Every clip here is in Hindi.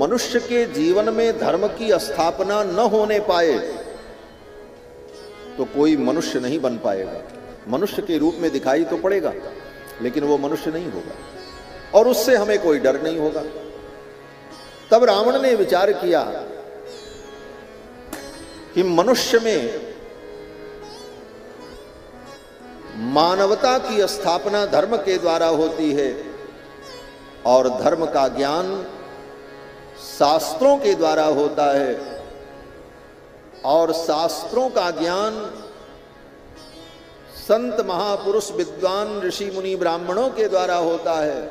मनुष्य के जीवन में धर्म की स्थापना न होने पाए तो कोई मनुष्य नहीं बन पाएगा। मनुष्य के रूप में दिखाई तो पड़ेगा, लेकिन वो मनुष्य नहीं होगा और उससे हमें कोई डर नहीं होगा। तब रावण ने विचार किया कि मनुष्य में मानवता की स्थापना धर्म के द्वारा होती है और धर्म का ज्ञान शास्त्रों के द्वारा होता है और शास्त्रों का ज्ञान संत महापुरुष विद्वान ऋषि मुनि ब्राह्मणों के द्वारा होता है।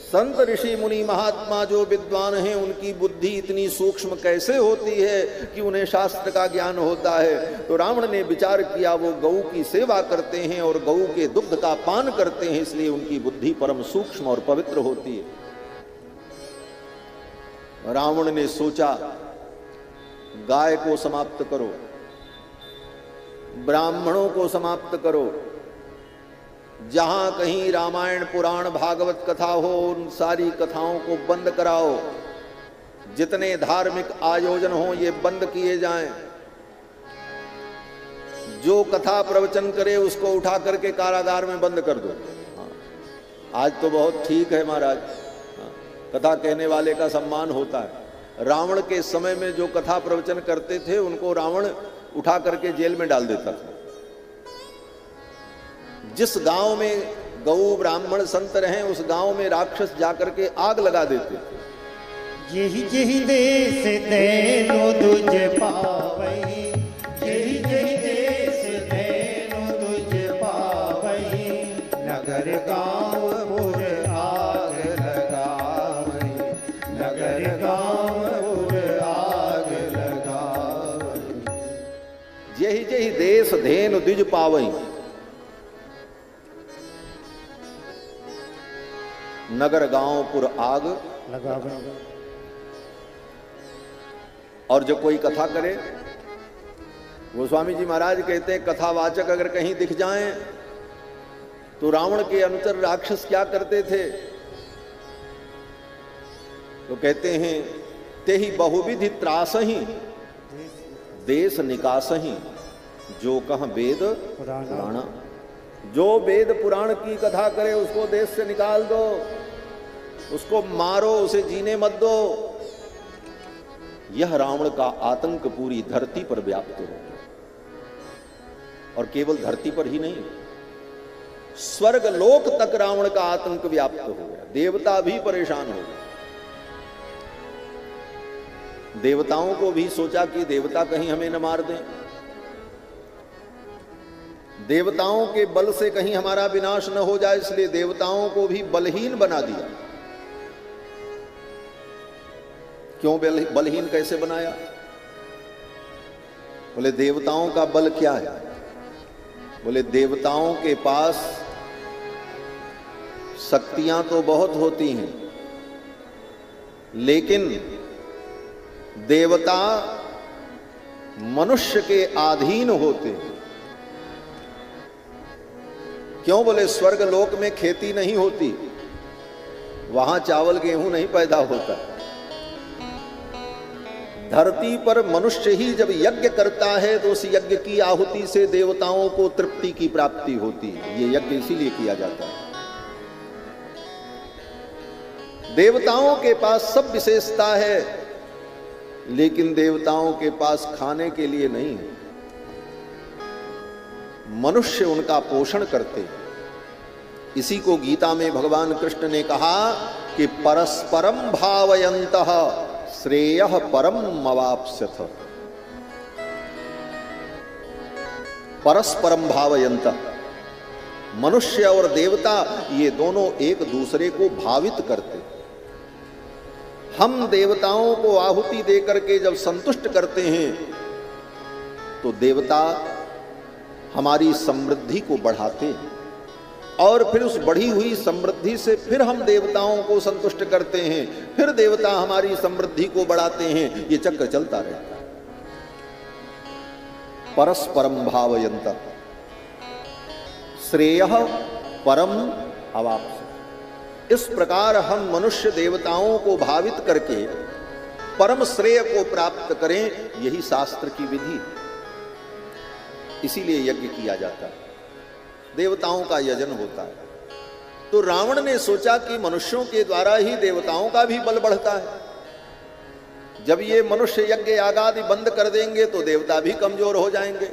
संत ऋषि मुनि महात्मा जो विद्वान हैं उनकी बुद्धि इतनी सूक्ष्म कैसे होती है कि उन्हें शास्त्र का ज्ञान होता है। तो रावण ने विचार किया वो गऊ की सेवा करते हैं और गऊ के दुग्ध का पान करते हैं, इसलिए उनकी बुद्धि परम सूक्ष्म और पवित्र होती है। रावण ने सोचा गाय को समाप्त करो, ब्राह्मणों को समाप्त करो, जहां कहीं रामायण पुराण भागवत कथा हो उन सारी कथाओं को बंद कराओ, जितने धार्मिक आयोजन हो ये बंद किए जाएं, जो कथा प्रवचन करे उसको उठा करके कारागार में बंद कर दो। आज तो बहुत ठीक है महाराज, कथा कहने वाले का सम्मान होता है। रावण के समय में जो कथा प्रवचन करते थे उनको रावण उठा करके जेल में डाल देता था। जिस गांव में गौ ब्राह्मण संत रहे उस गांव में राक्षस जाकर के आग लगा देते थे। यही यही देश देनो तुझ पावई, यही यही देश देनो तुझ पावई, नगर गांव मुर आग लगावई, नगर गांव मुर आग लगावई। यही यही देश धेनु द्विज पावई, नगर गांव पुर आग लगावई। और जो कोई कथा करे, गोस्वामी जी महाराज कहते हैं कथावाचक अगर कहीं दिख जाएं तो रावण के अनुचर राक्षस क्या करते थे, तो कहते हैं ते ही बहुविधि त्रासहि देश निकासहि, जो कह वेद पुराण। जो वेद पुराण की कथा करे उसको देश से निकाल दो, उसको मारो, उसे जीने मत दो। यह रावण का आतंक पूरी धरती पर व्याप्त हो गया, और केवल धरती पर ही नहीं, स्वर्ग लोक तक रावण का आतंक व्याप्त हो गया। देवता भी परेशान हो गए। देवताओं को भी सोचा कि देवता कहीं हमें न मार दें, देवताओं के बल से कहीं हमारा विनाश न हो जाए, इसलिए देवताओं को भी बलहीन बना दिया। क्यों बलहीन कैसे बनाया? बोले देवताओं का बल क्या है? बोले देवताओं के पास शक्तियां तो बहुत होती हैं, लेकिन देवता मनुष्य के अधीन होते हैं। क्यों? बोले स्वर्ग लोक में खेती नहीं होती, वहां चावल गेहूं नहीं पैदा होता। धरती पर मनुष्य ही जब यज्ञ करता है तो उस यज्ञ की आहुति से देवताओं को तृप्ति की प्राप्ति होती है। ये यज्ञ इसीलिए किया जाता है। देवताओं के पास सब विशेषता है, लेकिन देवताओं के पास खाने के लिए नहीं है। मनुष्य उनका पोषण करते हैं। इसी को गीता में भगवान कृष्ण ने कहा कि परस्परम भावयन्तः श्रेयः परम अवाप्स्यथ। परस्परम भावयन्तः, मनुष्य और देवता ये दोनों एक दूसरे को भावित करते। हम देवताओं को आहुति देकर के जब संतुष्ट करते हैं तो देवता हमारी समृद्धि को बढ़ाते हैं, और फिर उस बढ़ी हुई समृद्धि से फिर हम देवताओं को संतुष्ट करते हैं, फिर देवता हमारी समृद्धि को बढ़ाते हैं। ये चक्र चलता रहता है। परस्परम भावयन्तः श्रेयः परम अवाप्स्यथ। इस प्रकार हम मनुष्य देवताओं को भावित करके परम श्रेय को प्राप्त करें, यही शास्त्र की विधि। इसीलिए यज्ञ किया जाता है, देवताओं का यजन होता है। तो रावण ने सोचा कि मनुष्यों के द्वारा ही देवताओं का भी बल बढ़ता है। जब ये मनुष्य यज्ञ यागादि बंद कर देंगे तो देवता भी कमजोर हो जाएंगे,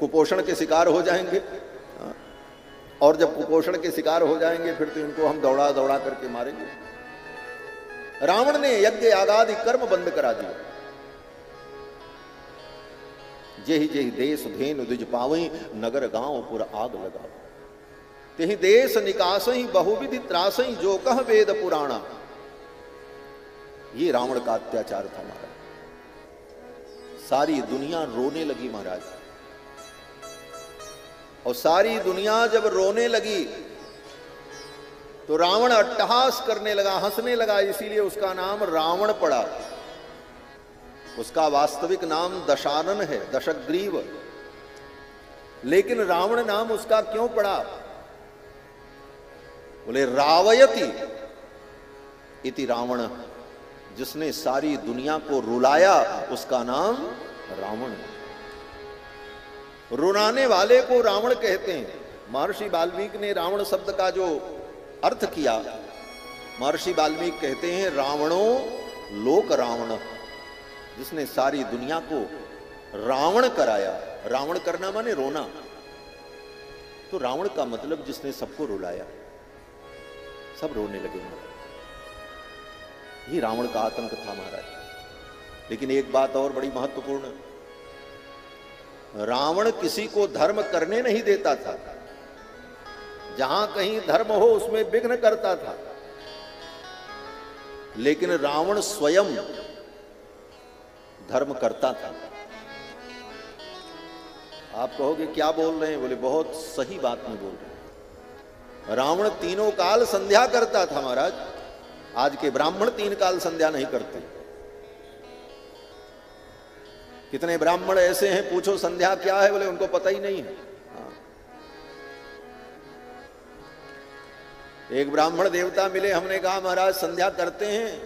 कुपोषण के शिकार हो जाएंगे। और जब कुपोषण के शिकार हो जाएंगे फिर तो इनको हम दौड़ा दौड़ा करके मारेंगे। रावण ने यज्ञ यागादि कर्म बंद करा दिए। जेहि जेहि देश धेनु द्विज पावई, नगर गांव पुर आग लगाओ। तेहि देश निकासई बहुविधि त्रासई, जो कह वेद पुराणा। ये रावण का अत्याचार था महाराज। सारी दुनिया रोने लगी महाराज। और सारी दुनिया जब रोने लगी तो रावण अट्टहास करने लगा, हंसने लगा। इसीलिए उसका नाम रावण पड़ा। उसका वास्तविक नाम दशानन है, दशग्रीव। लेकिन रावण नाम उसका क्यों पड़ा? बोले रावयति इति रावण, जिसने सारी दुनिया को रुलाया उसका नाम रावण। रुलाने वाले को रावण कहते हैं। महर्षि वाल्मीकि ने रावण शब्द का जो अर्थ किया, महर्षि वाल्मीकि कहते हैं रावणो लोक रावण, जिसने सारी दुनिया को रावण कराया। रावण करना माने रोना। तो रावण का मतलब जिसने सबको रुलाया, सब रोने लगे। ये रावण का आतंक था महाराज। लेकिन एक बात और बड़ी महत्वपूर्ण, रावण किसी को धर्म करने नहीं देता था। जहां कहीं धर्म हो उसमें विघ्न करता था। लेकिन रावण स्वयं धर्म करता था। आप कहोगे क्या बोल रहे हैं? बोले बहुत सही बात में बोल रहे हैं। रावण तीनों काल संध्या करता था महाराज। आज के ब्राह्मण 3 काल संध्या नहीं करते। कितने ब्राह्मण ऐसे हैं, पूछो संध्या क्या है, बोले उनको पता ही नहीं है। एक ब्राह्मण देवता मिले, हमने कहा महाराज संध्या करते हैं?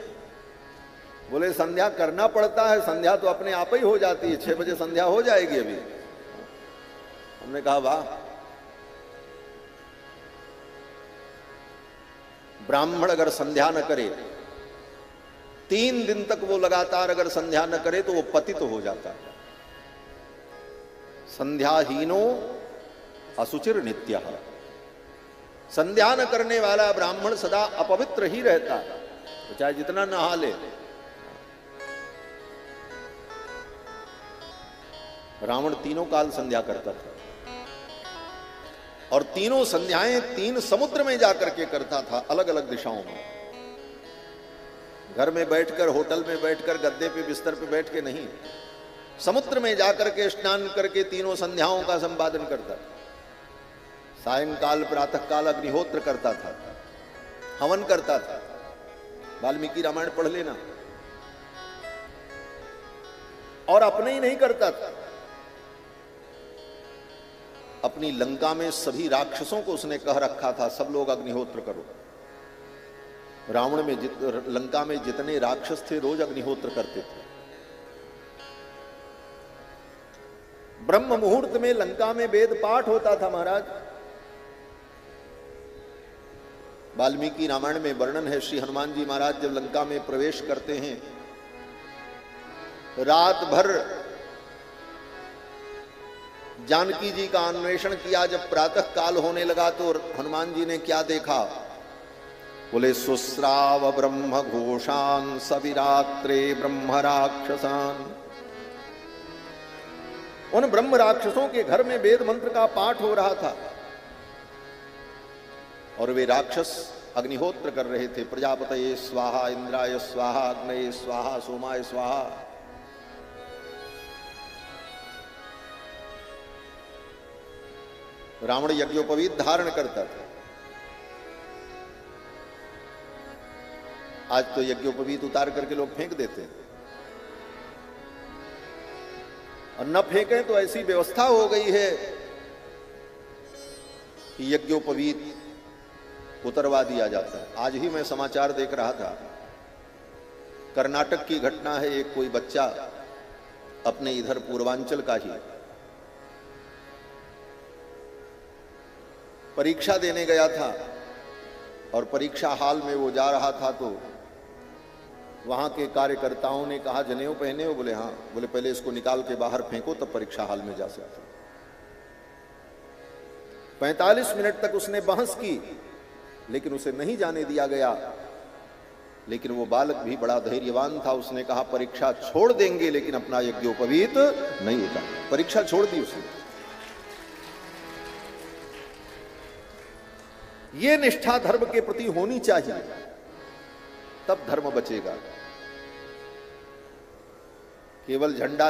बोले संध्या करना पड़ता है, संध्या तो अपने आप ही हो जाती है, 6 बजे संध्या हो जाएगी अभी। हमने कहा वाह, ब्राह्मण अगर संध्या न करे, 3 दिन तक वो लगातार अगर संध्या न करे तो वो पतित तो हो जाता है। संध्याहीनो असुचिर नित्यः, संध्या न करने वाला ब्राह्मण सदा अपवित्र ही रहता है, तो चाहे जितना नहा ले। रावण तीनों काल संध्या करता था और तीनों संध्याएं 3 समुद्र में जाकर के करता था, अलग अलग दिशाओं में। घर में बैठकर, होटल में बैठकर, गद्दे पे बिस्तर पे बैठ के नहीं, समुद्र में जाकर के स्नान करके तीनों संध्याओं का संपादन करता था। सायंकाल प्रातः काल अग्निहोत्र करता था, हवन करता था। वाल्मीकि रामायण पढ़ लेना। और अपने ही नहीं करता था, अपनी लंका में सभी राक्षसों को उसने कह रखा था सब लोग अग्निहोत्र करो। रावण में लंका में जितने राक्षस थे रोज अग्निहोत्र करते थे। ब्रह्म मुहूर्त में लंका में वेद पाठ होता था महाराज। वाल्मीकि रामायण में वर्णन है, श्री हनुमान जी महाराज जब लंका में प्रवेश करते हैं, रात भर जानकी जी का अन्वेषण किया। जब प्रातः काल होने लगा तो हनुमान जी ने क्या देखा? बोले सुस्राव ब्रह्म घोषान सविरात्रे ब्रह्म राक्षसान। उन ब्रह्म राक्षसों के घर में वेद मंत्र का पाठ हो रहा था और वे राक्षस अग्निहोत्र कर रहे थे। प्रजापतये स्वाहा, इंद्राय स्वाहा, अग्नये स्वाहा, सोमाय स्वाहा। रावण यज्ञोपवीत धारण करता था। आज तो यज्ञोपवीत उतार करके लोग फेंक देते हैं, और न फेंकें तो ऐसी व्यवस्था हो गई है कि यज्ञोपवीत उतरवा दिया जाता है। आज ही मैं समाचार देख रहा था, कर्नाटक की घटना है। एक कोई बच्चा अपने इधर पूर्वांचल का ही परीक्षा देने गया था और परीक्षा हाल में वो जा रहा था तो वहां के कार्यकर्ताओं ने कहा जनेऊ पहने हो? बोले हाँ। बोले पहले इसको निकाल के बाहर फेंको तब परीक्षा हाल में जा सकते। 45 मिनट तक उसने बहस की लेकिन उसे नहीं जाने दिया गया। लेकिन वो बालक भी बड़ा धैर्यवान था, उसने कहा परीक्षा छोड़ देंगे लेकिन अपना यज्ञोपवीत नहीं होता। परीक्षा छोड़ दी उसने। ये निष्ठा धर्म के प्रति होनी चाहिए, तब धर्म बचेगा। केवल झंडा